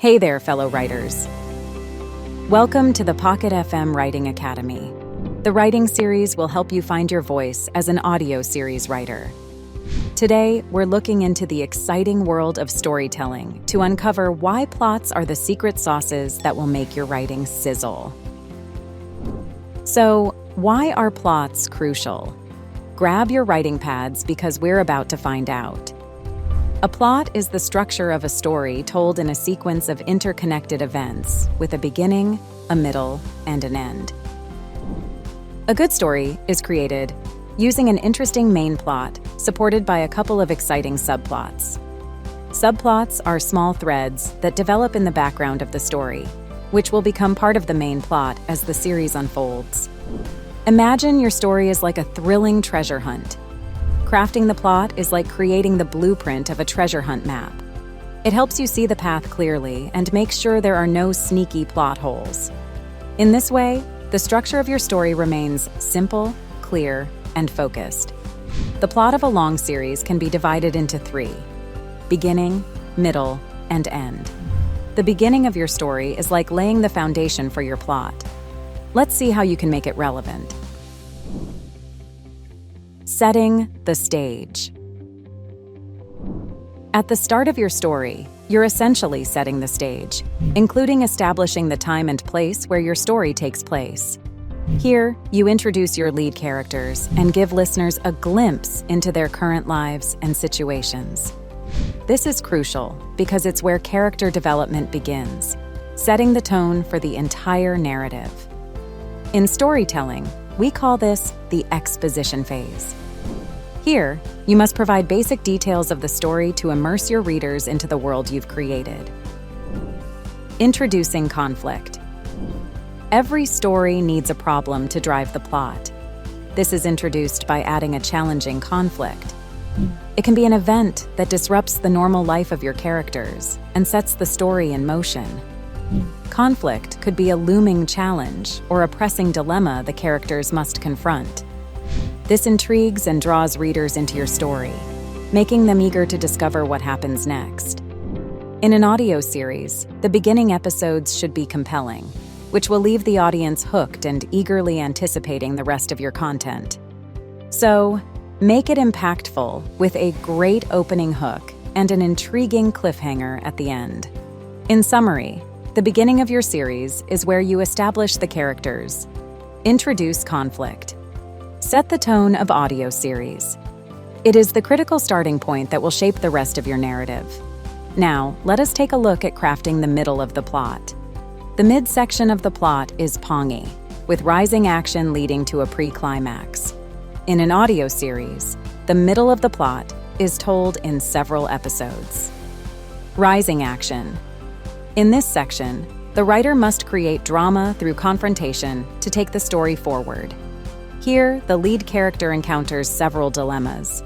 Hey there, fellow writers. Welcome to the Pocket FM Writing Academy. The writing series will help you find your voice as an audio series writer. Today, we're looking into the exciting world of storytelling to uncover why plots are the secret sauces that will make your writing sizzle. So, why are plots crucial? Grab your writing pads because we're about to find out. A plot is the structure of a story told in a sequence of interconnected events with a beginning, a middle, and an end. A good story is created using an interesting main plot supported by a couple of exciting subplots. Subplots are small threads that develop in the background of the story, which will become part of the main plot as the series unfolds. Imagine your story is like a thrilling treasure hunt. Crafting the plot is like creating the blueprint of a treasure hunt map. It helps you see the path clearly and makes sure there are no sneaky plot holes. In this way, the structure of your story remains simple, clear, and focused. The plot of a long series can be divided into three: beginning, middle, and end. The beginning of your story is like laying the foundation for your plot. Let's see how you can make it relevant. Setting the stage. At the start of your story, you're essentially setting the stage, including establishing the time and place where your story takes place. Here, you introduce your lead characters and give listeners a glimpse into their current lives and situations. This is crucial because it's where character development begins, setting the tone for the entire narrative. In storytelling, we call this the exposition phase. Here, you must provide basic details of the story to immerse your readers into the world you've created. Introducing conflict. Every story needs a problem to drive the plot. This is introduced by adding a challenging conflict. It can be an event that disrupts the normal life of your characters and sets the story in motion. Conflict could be a looming challenge or a pressing dilemma the characters must confront. This intrigues and draws readers into your story, making them eager to discover what happens next. In an audio series, the beginning episodes should be compelling, which will leave the audience hooked and eagerly anticipating the rest of your content. So, make it impactful with a great opening hook and an intriguing cliffhanger at the end. In summary, the beginning of your series is where you establish the characters, introduce conflict, set the tone of audio series. It is the critical starting point that will shape the rest of your narrative. Now, let us take a look at crafting the middle of the plot. The midsection of the plot is pongy, with rising action leading to a pre-climax. In an audio series, the middle of the plot is told in several episodes. Rising action. In this section, the writer must create drama through confrontation to take the story forward. Here, the lead character encounters several dilemmas.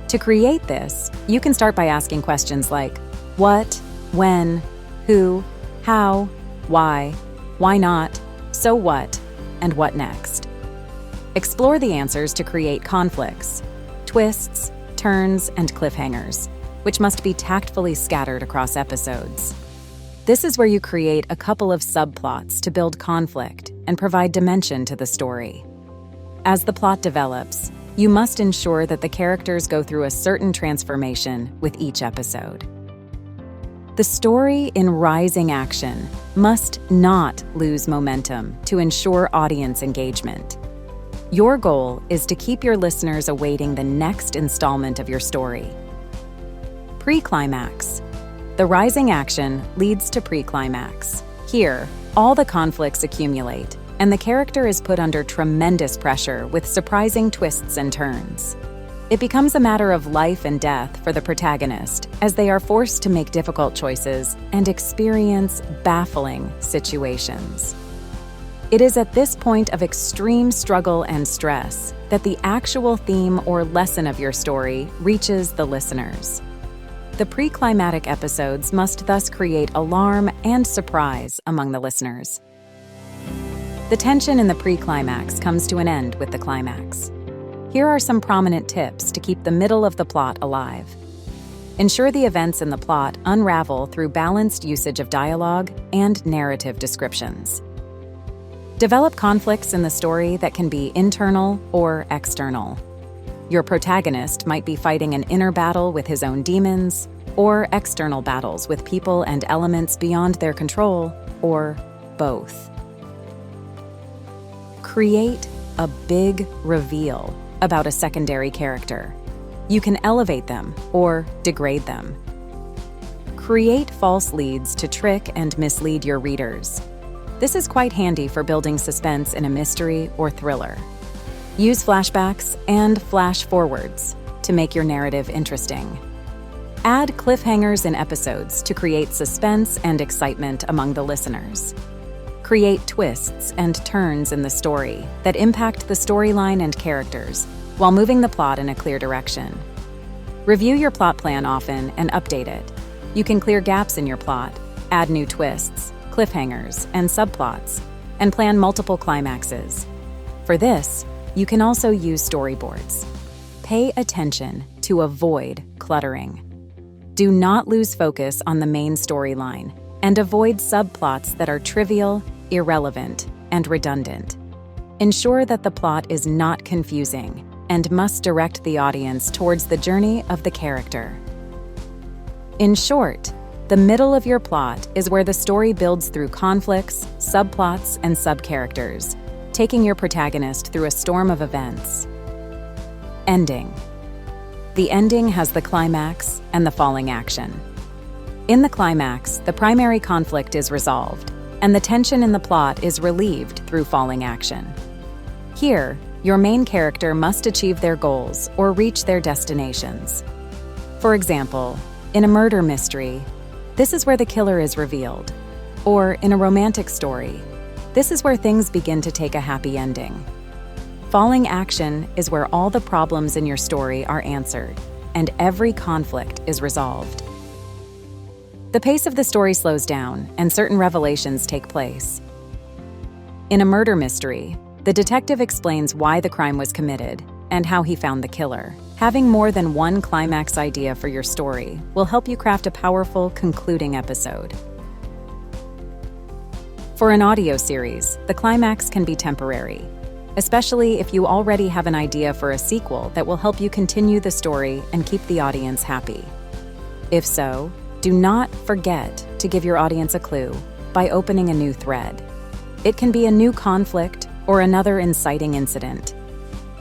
To create this, you can start by asking questions like what, when, who, how, why not, so what, and what next. Explore the answers to create conflicts, twists, turns, and cliffhangers, which must be tactfully scattered across episodes. This is where you create a couple of subplots to build conflict and provide dimension to the story. As the plot develops, you must ensure that the characters go through a certain transformation with each episode. The story in rising action must not lose momentum to ensure audience engagement. Your goal is to keep your listeners awaiting the next installment of your story. Pre-climax. The rising action leads to pre-climax. Here, all the conflicts accumulate, and the character is put under tremendous pressure with surprising twists and turns. It becomes a matter of life and death for the protagonist as they are forced to make difficult choices and experience baffling situations. It is at this point of extreme struggle and stress that the actual theme or lesson of your story reaches the listeners. The pre-climatic episodes must thus create alarm and surprise among the listeners. The tension in the pre-climax comes to an end with the climax. Here are some prominent tips to keep the middle of the plot alive. Ensure the events in the plot unravel through balanced usage of dialogue and narrative descriptions. Develop conflicts in the story that can be internal or external. Your protagonist might be fighting an inner battle with his own demons, or external battles with people and elements beyond their control, or both. Create a big reveal about a secondary character. You can elevate them or degrade them. Create false leads to trick and mislead your readers. This is quite handy for building suspense in a mystery or thriller. Use flashbacks and flash forwards to make your narrative interesting. Add cliffhangers in episodes to create suspense and excitement among the listeners. Create twists and turns in the story that impact the storyline and characters while moving the plot in a clear direction. Review your plot plan often and update it. You can clear gaps in your plot, add new twists, cliffhangers, and subplots, and plan multiple climaxes. For this, you can also use storyboards. Pay attention to avoid cluttering. Do not lose focus on the main storyline and avoid subplots that are trivial, irrelevant, and redundant. Ensure that the plot is not confusing and must direct the audience towards the journey of the character. In short, the middle of your plot is where the story builds through conflicts, subplots, and subcharacters, taking your protagonist through a storm of events. Ending. The ending has the climax and the falling action. In the climax, the primary conflict is resolved, and the tension in the plot is relieved through falling action. Here, your main character must achieve their goals or reach their destinations. For example, in a murder mystery, this is where the killer is revealed. Or in a romantic story, this is where things begin to take a happy ending. Falling action is where all the problems in your story are answered, and every conflict is resolved. The pace of the story slows down, and certain revelations take place. In a murder mystery, the detective explains why the crime was committed and how he found the killer. Having more than one climax idea for your story will help you craft a powerful, concluding episode. For an audio series, the climax can be temporary, especially if you already have an idea for a sequel that will help you continue the story and keep the audience happy. If so, do not forget to give your audience a clue by opening a new thread. It can be a new conflict or another inciting incident.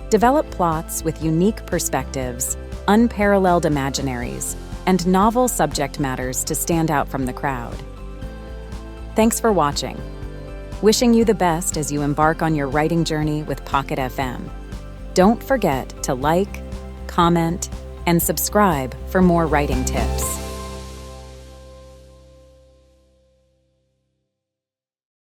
Develop plots with unique perspectives, unparalleled imaginaries, and novel subject matters to stand out from the crowd. Thanks for watching. Wishing you the best as you embark on your writing journey with Pocket FM. Don't forget to like, comment, and subscribe for more writing tips.